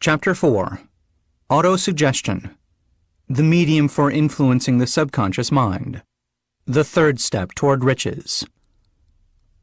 Chapter 4. Autosuggestion. The medium for influencing the subconscious mind. The third step toward riches.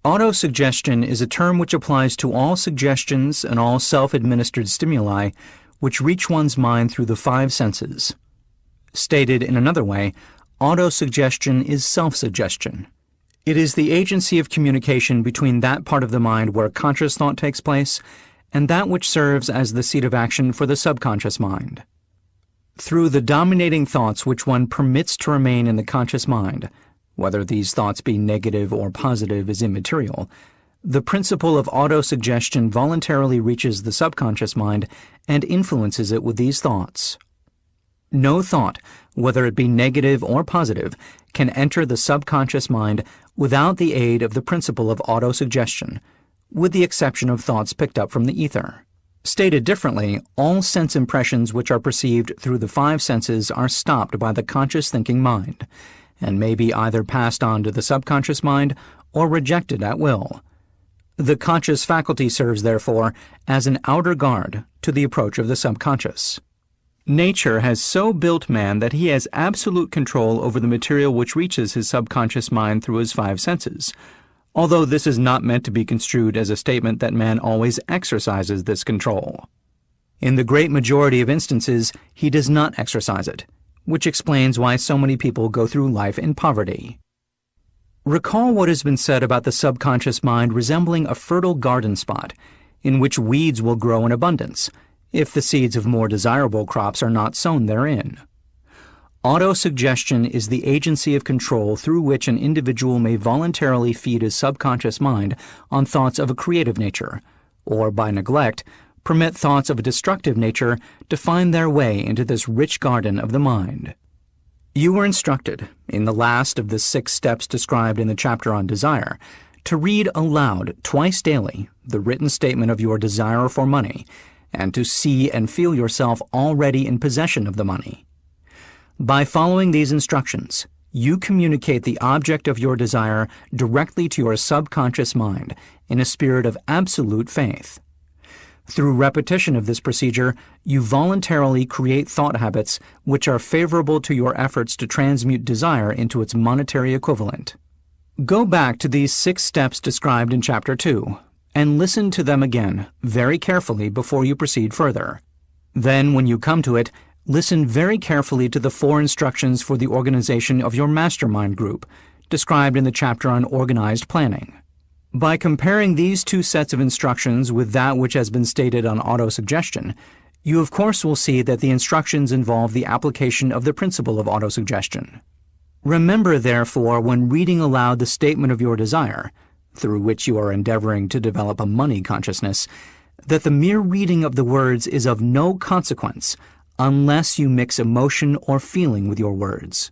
Autosuggestion is a term which applies to all suggestions and all self-administered stimuli which reach one's mind through the five senses. Stated in another way, autosuggestion is self-suggestion. It is the agency of communication between that part of the mind where conscious thought takes place and that which serves as the seat of action for the subconscious mind. Through the dominating thoughts which one permits to remain in the conscious mind, whether these thoughts be negative or positive is immaterial, the principle of autosuggestion voluntarily reaches the subconscious mind and influences it with these thoughts. No thought, whether it be negative or positive, can enter the subconscious mind without the aid of the principle of autosuggestion, with the exception of thoughts picked up from the ether. Stated differently, all sense impressions which are perceived through the five senses are stopped by the conscious thinking mind, and may be either passed on to the subconscious mind or rejected at will. The conscious faculty serves, therefore, as an outer guard to the approach of the subconscious. Nature has so built man that he has absolute control over the material which reaches his subconscious mind through his five senses, although this is not meant to be construed as a statement that man always exercises this control. In the great majority of instances, he does not exercise it, which explains why so many people go through life in poverty. Recall what has been said about the subconscious mind resembling a fertile garden spot, in which weeds will grow in abundance, if the seeds of more desirable crops are not sown therein. Autosuggestion is the agency of control through which an individual may voluntarily feed his subconscious mind on thoughts of a creative nature, or by neglect, permit thoughts of a destructive nature to find their way into this rich garden of the mind. You were instructed, in the last of the 6 steps described in the chapter on desire, to read aloud twice daily the written statement of your desire for money, and to see and feel yourself already in possession of the money. By following these instructions, you communicate the object of your desire directly to your subconscious mind in a spirit of absolute faith. Through repetition of this procedure, you voluntarily create thought habits which are favorable to your efforts to transmute desire into its monetary equivalent. Go back to these 6 steps described in Chapter 2 and listen to them again very carefully before you proceed further. Then, when you come to it, listen very carefully to the 4 instructions for the organization of your mastermind group, described in the chapter on organized planning. By comparing these 2 sets of instructions with that which has been stated on autosuggestion, you of course will see that the instructions involve the application of the principle of autosuggestion. Remember, therefore, when reading aloud the statement of your desire, through which you are endeavoring to develop a money consciousness, that the mere reading of the words is of no consequence unless you mix emotion or feeling with your words.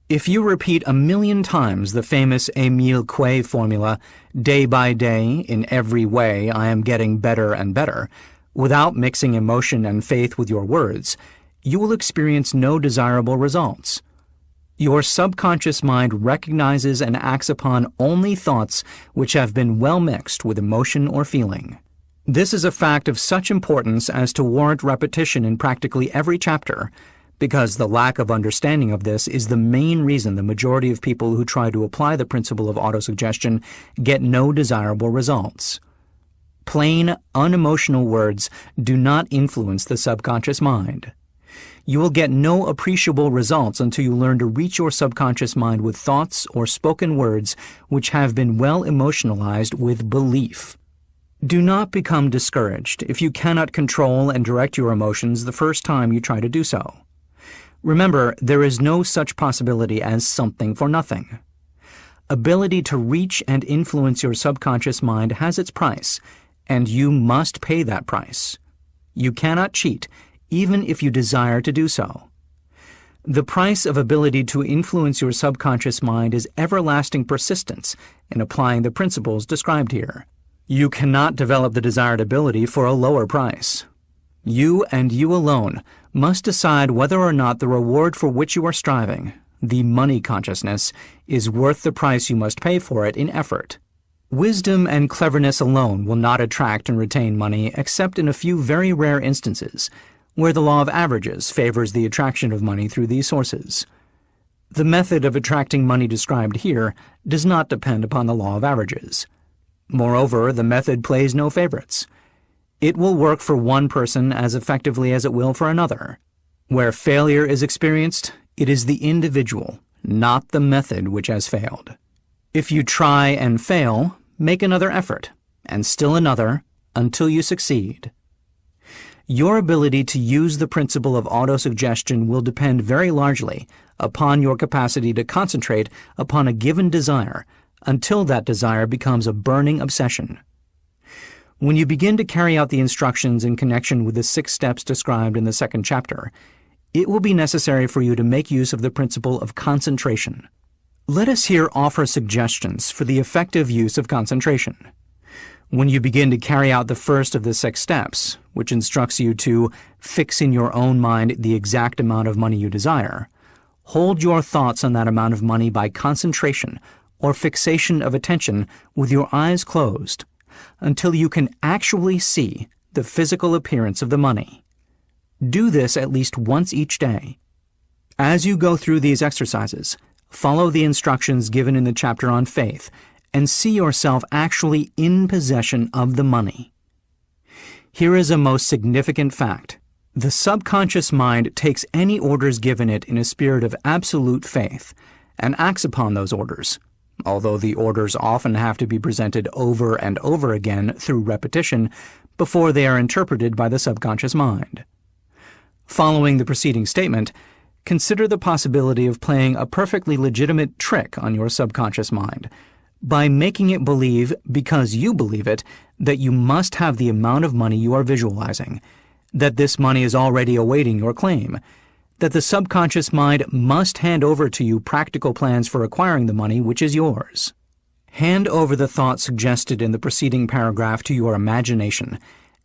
If you repeat 1,000,000 times the famous Émile Coué formula, day by day, in every way I am getting better and better, without mixing emotion and faith with your words, you will experience no desirable results. Your subconscious mind recognizes and acts upon only thoughts which have been well mixed with emotion or feeling. This is a fact of such importance as to warrant repetition in practically every chapter, because the lack of understanding of this is the main reason the majority of people who try to apply the principle of autosuggestion get no desirable results. Plain, unemotional words do not influence the subconscious mind. You will get no appreciable results until you learn to reach your subconscious mind with thoughts or spoken words which have been well emotionalized with belief. Do not become discouraged if you cannot control and direct your emotions the first time you try to do so. Remember, there is no such possibility as something for nothing. Ability to reach and influence your subconscious mind has its price, and you must pay that price. You cannot cheat, even if you desire to do so. The price of ability to influence your subconscious mind is everlasting persistence in applying the principles described here. You cannot develop the desired ability for a lower price. You and you alone must decide whether or not the reward for which you are striving, the money consciousness, is worth the price you must pay for it in effort. Wisdom and cleverness alone will not attract and retain money except in a few very rare instances, where the law of averages favors the attraction of money through these sources. The method of attracting money described here does not depend upon the law of averages. Moreover, the method plays no favorites. It will work for one person as effectively as it will for another. Where failure is experienced, it is the individual, not the method, which has failed. If you try and fail, make another effort, and still another, until you succeed. Your ability to use the principle of autosuggestion will depend very largely upon your capacity to concentrate upon a given desire until that desire becomes a burning obsession. When you begin to carry out the instructions in connection with the 6 steps described in the 2nd chapter, it will be necessary for you to make use of the principle of concentration. Let us here offer suggestions for the effective use of concentration. When you begin to carry out the first of the 6 steps, which instructs you to fix in your own mind the exact amount of money you desire, hold your thoughts on that amount of money by concentration or fixation of attention with your eyes closed until you can actually see the physical appearance of the money. Do this at least once each day. As you go through these exercises, follow the instructions given in the chapter on faith and see yourself actually in possession of the money. Here is a most significant fact. The subconscious mind takes any orders given it in a spirit of absolute faith and acts upon those orders, although the orders often have to be presented over and over again through repetition before they are interpreted by the subconscious mind. Following the preceding statement, consider the possibility of playing a perfectly legitimate trick on your subconscious mind by making it believe, because you believe it, that you must have the amount of money you are visualizing, that this money is already awaiting your claim, that the subconscious mind must hand over to you practical plans for acquiring the money which is yours. Hand over the thought suggested in the preceding paragraph to your imagination,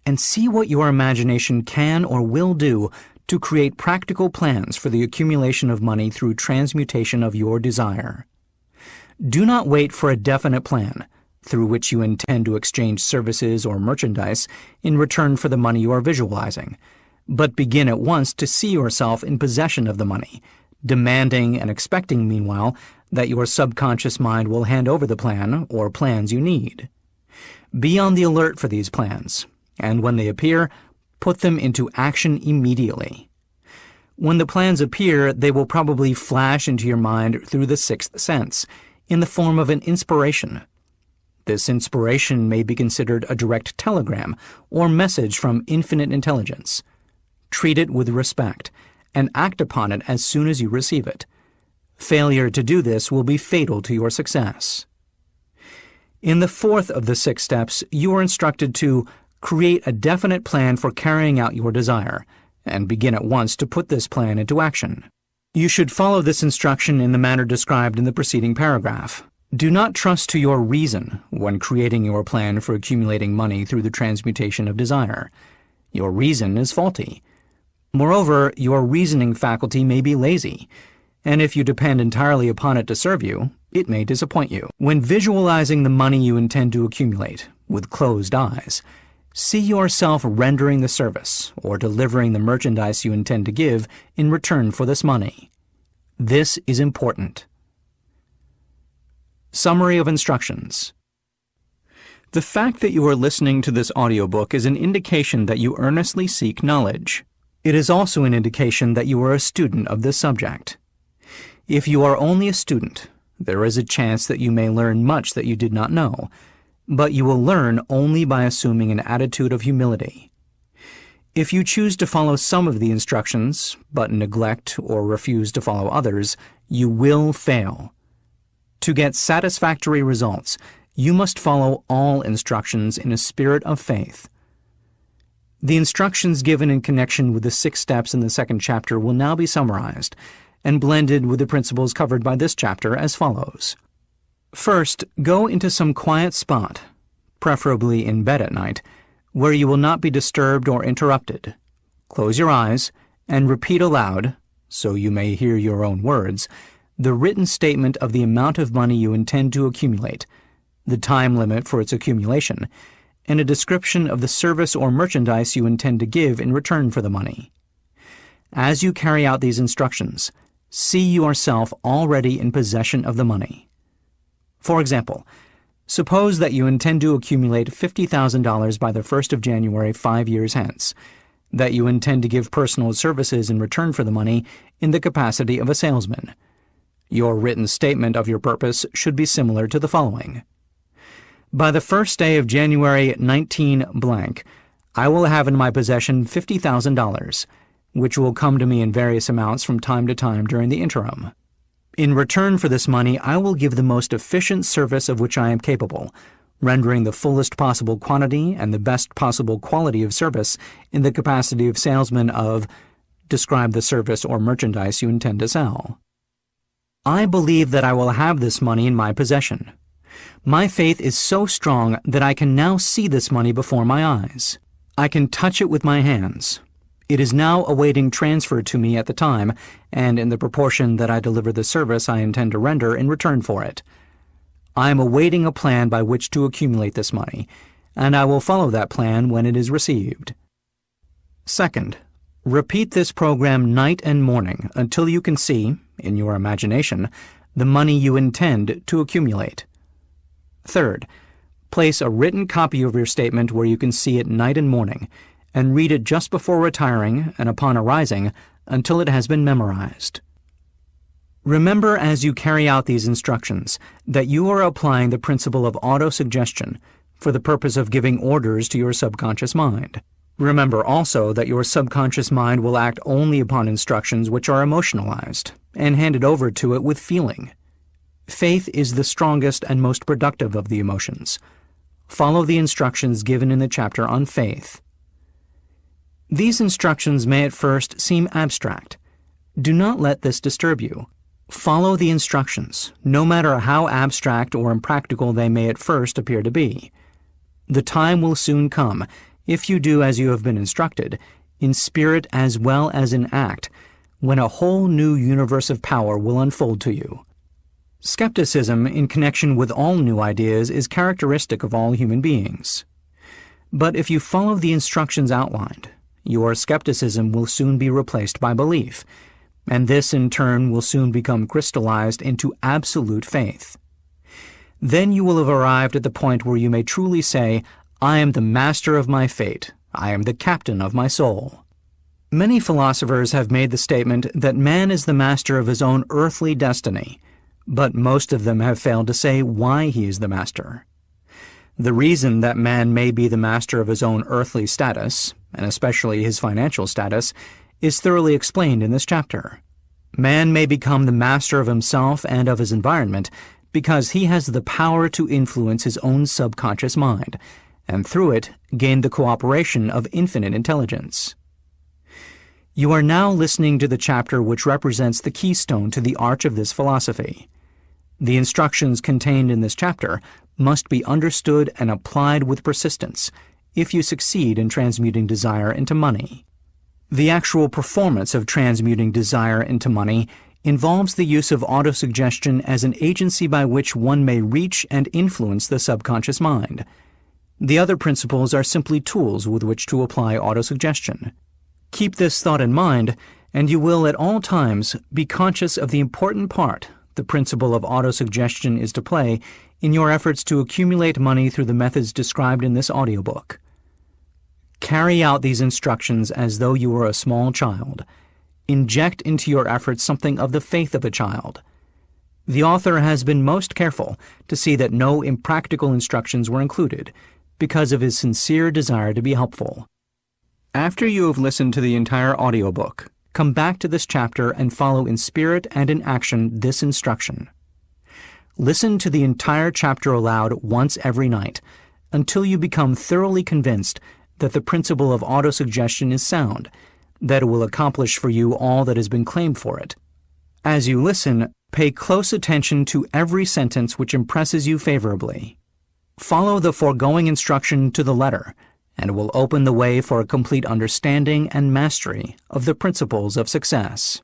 and see what your imagination can or will do to create practical plans for the accumulation of money through transmutation of your desire. Do not wait for a definite plan through which you intend to exchange services or merchandise in return for the money you are visualizing, but begin at once to see yourself in possession of the money, demanding and expecting, meanwhile, that your subconscious mind will hand over the plan or plans you need. Be on the alert for these plans, and when they appear, put them into action immediately. When the plans appear, they will probably flash into your mind through the 6th sense, in the form of an inspiration. This inspiration may be considered a direct telegram or message from infinite intelligence. Treat it with respect, and act upon it as soon as you receive it. Failure to do this will be fatal to your success. In the 4th of the 6 steps, you are instructed to create a definite plan for carrying out your desire, and begin at once to put this plan into action. You should follow this instruction in the manner described in the preceding paragraph. Do not trust to your reason when creating your plan for accumulating money through the transmutation of desire. Your reason is faulty. Moreover, your reasoning faculty may be lazy, and if you depend entirely upon it to serve you, it may disappoint you. When visualizing the money you intend to accumulate with closed eyes, see yourself rendering the service or delivering the merchandise you intend to give in return for this money. This is important. Summary of instructions. The fact that you are listening to this audiobook is an indication that you earnestly seek knowledge. It is also an indication that you are a student of this subject. If you are only a student, there is a chance that you may learn much that you did not know, but you will learn only by assuming an attitude of humility. If you choose to follow some of the instructions, but neglect or refuse to follow others, you will fail. To get satisfactory results, you must follow all instructions in a spirit of faith. The instructions given in connection with the 6 steps in the 2nd chapter will now be summarized and blended with the principles covered by this chapter as follows. First, go into some quiet spot, preferably in bed at night, where you will not be disturbed or interrupted. Close your eyes and repeat aloud, so you may hear your own words, the written statement of the amount of money you intend to accumulate, the time limit for its accumulation, and a description of the service or merchandise you intend to give in return for the money. As you carry out these instructions, see yourself already in possession of the money. For example, suppose that you intend to accumulate $50,000 by the 1st of January 5 years hence, that you intend to give personal services in return for the money in the capacity of a salesman. Your written statement of your purpose should be similar to the following. By the first day of January 19 blank, I will have in my possession $50,000, which will come to me in various amounts from time to time during the interim. In return for this money, I will give the most efficient service of which I am capable, rendering the fullest possible quantity and the best possible quality of service in the capacity of salesman of, describe the service or merchandise you intend to sell. I believe that I will have this money in my possession. My faith is so strong that I can now see this money before my eyes. I can touch it with my hands. It is now awaiting transfer to me at the time and in the proportion that I deliver the service I intend to render in return for it. I am awaiting a plan by which to accumulate this money, and I will follow that plan when it is received. Second, repeat this program night and morning until you can see, in your imagination, the money you intend to accumulate. Third, place a written copy of your statement where you can see it night and morning, and read it just before retiring and upon arising until it has been memorized. Remember as you carry out these instructions that you are applying the principle of autosuggestion for the purpose of giving orders to your subconscious mind. Remember also that your subconscious mind will act only upon instructions which are emotionalized and handed over to it with feeling. Faith is the strongest and most productive of the emotions. Follow the instructions given in the chapter on faith. These instructions may at first seem abstract. Do not let this disturb you. Follow the instructions, no matter how abstract or impractical they may at first appear to be. The time will soon come, if you do as you have been instructed, in spirit as well as in act, when a whole new universe of power will unfold to you. Skepticism in connection with all new ideas is characteristic of all human beings. But if you follow the instructions outlined, your skepticism will soon be replaced by belief, and this in turn will soon become crystallized into absolute faith. Then you will have arrived at the point where you may truly say, I am the master of my fate, I am the captain of my soul. Many philosophers have made the statement that man is the master of his own earthly destiny, but most of them have failed to say why he is the master. The reason that man may be the master of his own earthly status, and especially his financial status, is thoroughly explained in this chapter. Man may become the master of himself and of his environment because he has the power to influence his own subconscious mind, and through it gain the cooperation of infinite intelligence. You are now listening to the chapter which represents the keystone to the arch of this philosophy. The instructions contained in this chapter must be understood and applied with persistence if you succeed in transmuting desire into money. The actual performance of transmuting desire into money involves the use of autosuggestion as an agency by which one may reach and influence the subconscious mind. The other principles are simply tools with which to apply autosuggestion. Keep this thought in mind, and you will at all times be conscious of the important part the principle of autosuggestion is to play in your efforts to accumulate money through the methods described in this audiobook. Carry out these instructions as though you were a small child. Inject into your efforts something of the faith of a child. The author has been most careful to see that no impractical instructions were included, because of his sincere desire to be helpful. After you have listened to the entire audiobook, come back to this chapter and follow in spirit and in action this instruction. Listen to the entire chapter aloud once every night, until you become thoroughly convinced that the principle of autosuggestion is sound, that it will accomplish for you all that has been claimed for it. As you listen, pay close attention to every sentence which impresses you favorably. Follow the foregoing instruction to the letter, and it will open the way for a complete understanding and mastery of the principles of success.